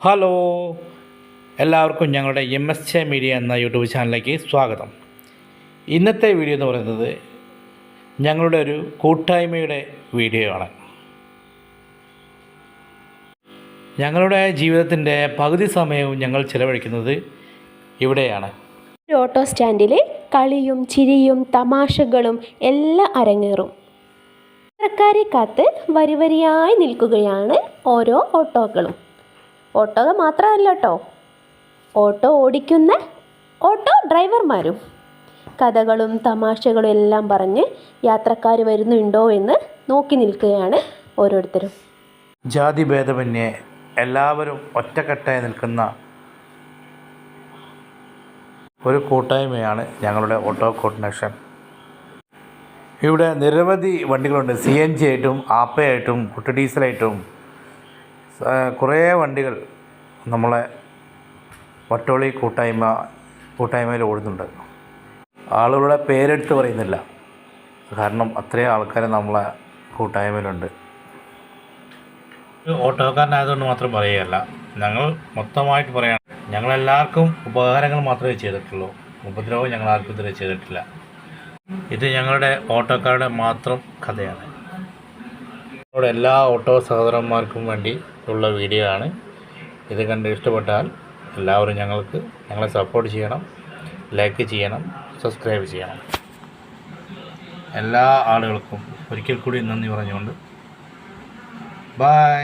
Hello, എല്ലാവർക്കും ഞങ്ങളുടെ MSJ media എന്ന യൂട്യൂബ് ചാനലിലേക്ക് സ്വാഗതം. ഇന്നത്തെ വീഡിയോ എന്ന് പറയുന്നത് ഞങ്ങളുടെ ഒരു കൂട്ടായ്മയുടെ വീഡിയോ ആണ്. ഞങ്ങളുടെ ജീവിതത്തിൻ്റെ പകുതി സമയവും ഞങ്ങൾ ചിലവഴിക്കുന്നത് ഇവിടെയാണ്. ഓട്ടോ സ്റ്റാൻഡിൽ കളിയും ചിരിയും തമാശകളും എല്ലാം അരങ്ങേറും. യാത്രക്കാരെ കാത്ത് വരിവരിയായി നിൽക്കുകയാണ് ഓരോ ഓട്ടോകളും. ഓട്ടോ മാത്രമല്ല കേട്ടോ, ഓട്ടോ ഓടിക്കുന്ന ഓട്ടോ ഡ്രൈവർമാരും കഥകളും തമാശകളും എല്ലാം പറഞ്ഞ് യാത്രക്കാർ വരുന്നുണ്ടോ എന്ന് നോക്കി നിൽക്കുകയാണ് ഓരോരുത്തരും. ജാതിഭേദമന്യേ എല്ലാവരും ഒറ്റക്കെട്ടായി നിൽക്കുന്ന ഒരു കൂട്ടായ്മയാണ് ഞങ്ങളുടെ ഓട്ടോ കോർഡിനേഷൻ. ഇവിടെ നിരവധി വണ്ടികളുണ്ട്. CNG ആയിട്ടും ആപ്പയായിട്ടും കുട്ടി ഡീസലായിട്ടും കുറേ വണ്ടികൾ നമ്മളെ വട്ടോളി കൂട്ടായ്മയിൽ ഓടുന്നുണ്ട്. ആളുകളുടെ പേരെടുത്ത് പറയുന്നില്ല, കാരണം അത്രയും ആൾക്കാർ നമ്മളെ കൂട്ടായ്മയിലുണ്ട്. ഓട്ടോക്കാരനായതുകൊണ്ട് മാത്രം പറയുകയല്ല, ഞങ്ങൾ മൊത്തമായിട്ട് പറയാണ്, ഞങ്ങളെല്ലാവർക്കും ഉപകാരങ്ങൾ മാത്രമേ ചെയ്തിട്ടുള്ളൂ, ഉപദ്രവം ഞങ്ങൾ ആർക്കും ഇതുവരെ ചെയ്തിട്ടില്ല. ഇത് ഞങ്ങളുടെ ഓട്ടോക്കാരുടെ മാത്രം കഥയാണ്. ഞങ്ങളുടെ എല്ലാ ഓട്ടോ സഹോദരന്മാർക്കും വേണ്ടി ഉള്ള വീഡിയോ ആണ്. ഇത് കണ്ട് ഇഷ്ടപ്പെട്ടാൽ എല്ലാവരും ഞങ്ങളെ സപ്പോർട്ട് ചെയ്യണം, ലൈക്ക് ചെയ്യണം, സബ്സ്ക്രൈബ് ചെയ്യണം. എല്ലാ ആളുകൾക്കും ഒരിക്കൽ കൂടി നന്ദി പറഞ്ഞുകൊണ്ട് ബൈ.